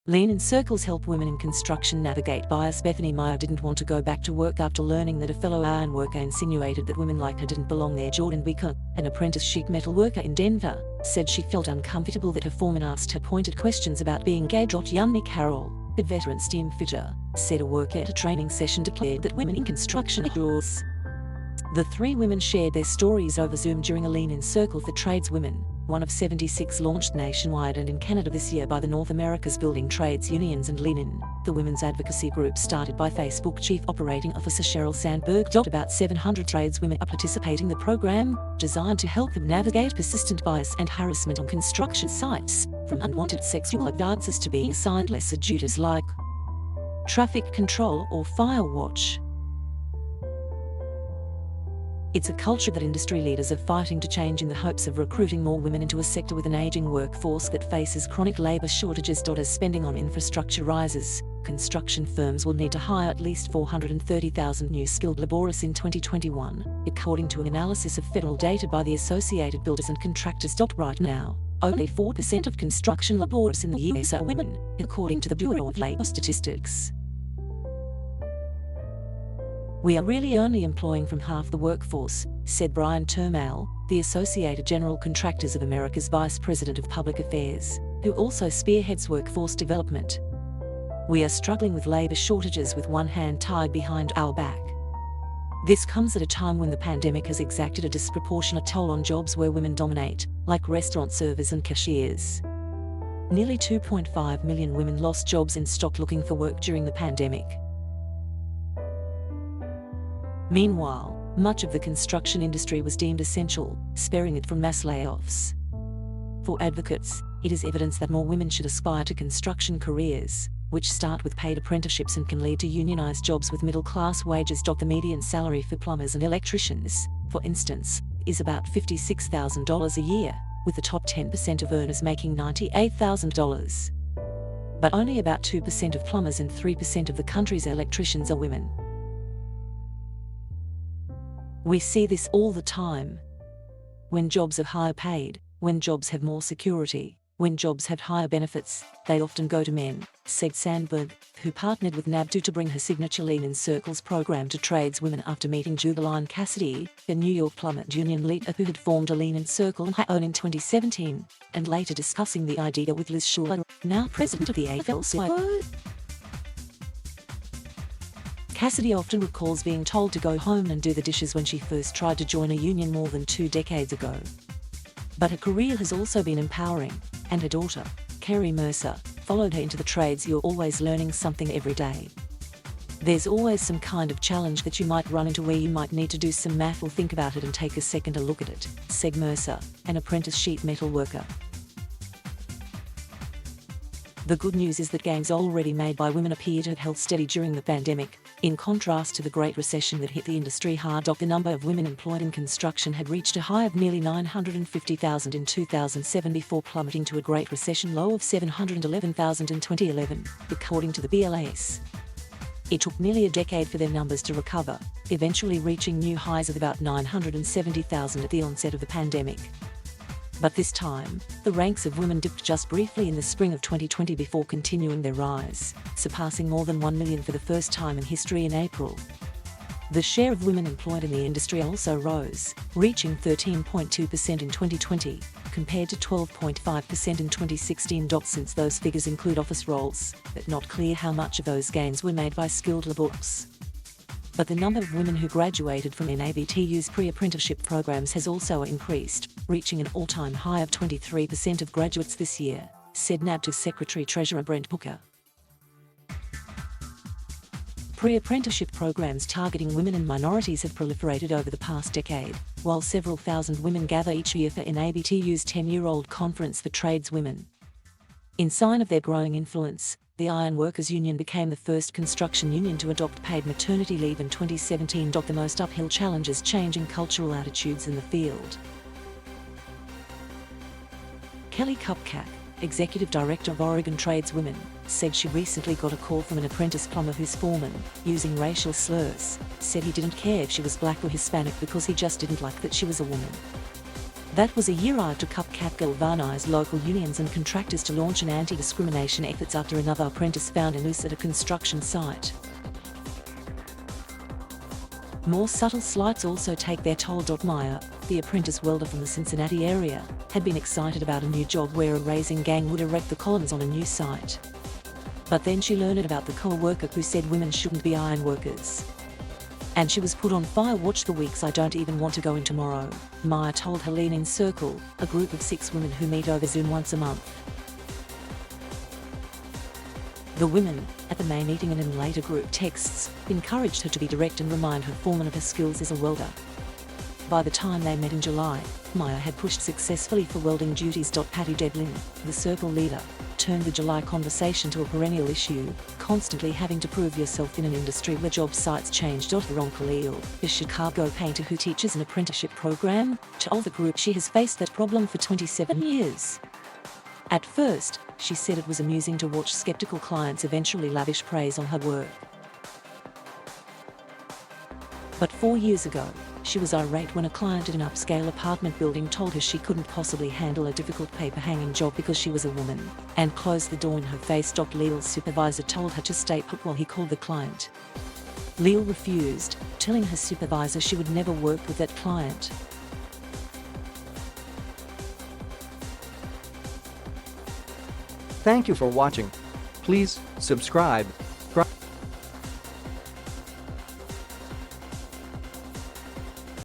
Lean-in circles help women in construction navigate. biasBethany Meyer didn't want to go back to work after learning that a fellow ironworker insinuated that women like her didn't belong there. Bieker, an apprentice sheet metal worker in Denver, said she felt uncomfortable that her foreman asked her pointed questions about being gay.Yunmy. Carroll, a veteran steamfitter, said a worker at a training session declared that women in construction are yours. The three women shared their stories over Zoom during a lean-in circle for tradeswomen, one of 76 launched nationwide and in Canada this year by the North America's building trades unions and Lean-in, the women's advocacy group started by Facebook Chief Operating Officer Sheryl Sandberg. About 700 tradeswomen are participating in the program, designed to help them navigate persistent bias and harassment on construction sites, from unwanted sexual advances to being assigned lesser duties like traffic control or fire watch. It's a culture that industry leaders are fighting to change in the hopes of recruiting more women into a sector with an aging workforce that faces chronic labor shortages. As spending on infrastructure rises, construction firms will need to hire at least 430,000 new skilled laborers in 2021, according to an analysis of federal data by the Associated Builders and Contractors. Right now, only 4% of construction laborers in the U.S. are women, according to the Bureau of Labor Statistics. We are really only employing from half the workforce, said Brian Termale, the Associated General Contractors of America's Vice President of Public Affairs, who also spearheads workforce development. We are struggling with labor shortages with one hand tied behind our back. This comes at a time when the pandemic has exacted a disproportionate toll on jobs where women dominate, like restaurant servers and cashiers. Nearly 2.5 million women lost jobs in stock looking for work during the pandemic. Meanwhile, much of the construction industry was deemed essential, sparing it from mass layoffs. For advocates, it is evidence that more women should aspire to construction careers, which start with paid apprenticeships and can lead to unionized jobs with middle-class wages. The median salary for plumbers and electricians, for instance, is about $56,000 a year, with the top 10% of earners making $98,000. But only about 2% of plumbers and 3% of the country's electricians are women. We see this all the time. When jobs are higher paid, when jobs have more security, when jobs have higher benefits, they often go to men, said Sandberg, who partnered with NABDO to bring her signature Lean-in Circles program to tradeswomen after meeting Jubaline Cassidy, a New York plumbers union leader who had formed a Lean-in Circle on her own in 2017, and later discussing the idea with Liz Schuler, now president of the AFL-CIO. Cassidy often recalls being told to go home and do the dishes when she first tried to join a union more than 2 decades ago. But her career has also been empowering, and her daughter, Kerry Mercer, followed her into the trades. You're always learning something every day. There's always some kind of challenge that you might run into where you might need to do some math or think about it and take a second to look at it, said Mercer, an apprentice sheet metal worker. The good news is that gains already made by women appear to have held steady during the pandemic, in contrast to the Great Recession that hit the industry hard. The number of women employed in construction had reached a high of nearly 950,000 in 2007 before plummeting to a Great Recession low of 711,000 in 2011, according to the BLS. It took nearly a decade for their numbers to recover, eventually reaching new highs of about 970,000 at the onset of the pandemic. But this time, the ranks of women dipped just briefly in the spring of 2020 before continuing their rise, surpassing more than 1 million for the first time in history in April. The share of women employed in the industry also rose, reaching 13.2% in 2020, compared to 12.5% in 2016. Since those figures include office roles, but not clear how much of those gains were made by skilled laborers. But the number of women who graduated from NABTU's pre-apprenticeship programs has also increased, reaching an all-time high of 23% of graduates this year, said NABTU Secretary-Treasurer Brent Bieker. Pre-apprenticeship programs targeting women and minorities have proliferated over the past decade, while several thousand women gather each year for NABTU's 10-year-old conference for tradeswomen. In sign of their growing influence, the Ironworkers Union became the first construction union to adopt paid maternity leave in 2017. The most uphill challenge is changing cultural attitudes in the field. Kelly Kupchak, executive director of Oregon Tradeswomen, said she recently got a call from an apprentice plumber whose foreman, using racial slurs, said he didn't care if she was black or Hispanic because he just didn't like that she was a woman. That was a year after Cupcap galvanised local unions and contractors to launch an anti-discrimination efforts after another apprentice found a noose at a construction site. More subtle slights also take their toll. Maya, the apprentice welder from the Cincinnati area, had been excited about a new job where a raising gang would erect the columns on a new site. But then she learned about the co-worker who said women shouldn't be iron workers. And she was put on fire. Watch the weeks I don't even want to go in tomorrow, Maya told her Lean In Circle, a group of 6 women who meet over Zoom once a month. The women, at the main meeting and in later group texts, encouraged her to be direct and remind her foreman of her skills as a welder. By the time they met in July, Maya had pushed successfully for welding duties. Patty Devlin, the circle leader, turned the July conversation to a perennial issue, constantly having to prove yourself in an industry where job sites change. Veron Khalil, a Chicago painter who teaches an apprenticeship program, told the group she has faced that problem for 27 years. At first, she said it was amusing to watch skeptical clients eventually lavish praise on her work. But 4 years ago, she was irate when a client at an upscale apartment building told her she couldn't possibly handle a difficult paper-hanging job because she was a woman, and closed the door in her face. Leal's supervisor told her to stay put while he called the client. Leal refused, telling her supervisor she would never work with that client. Thank you for watching. Please subscribe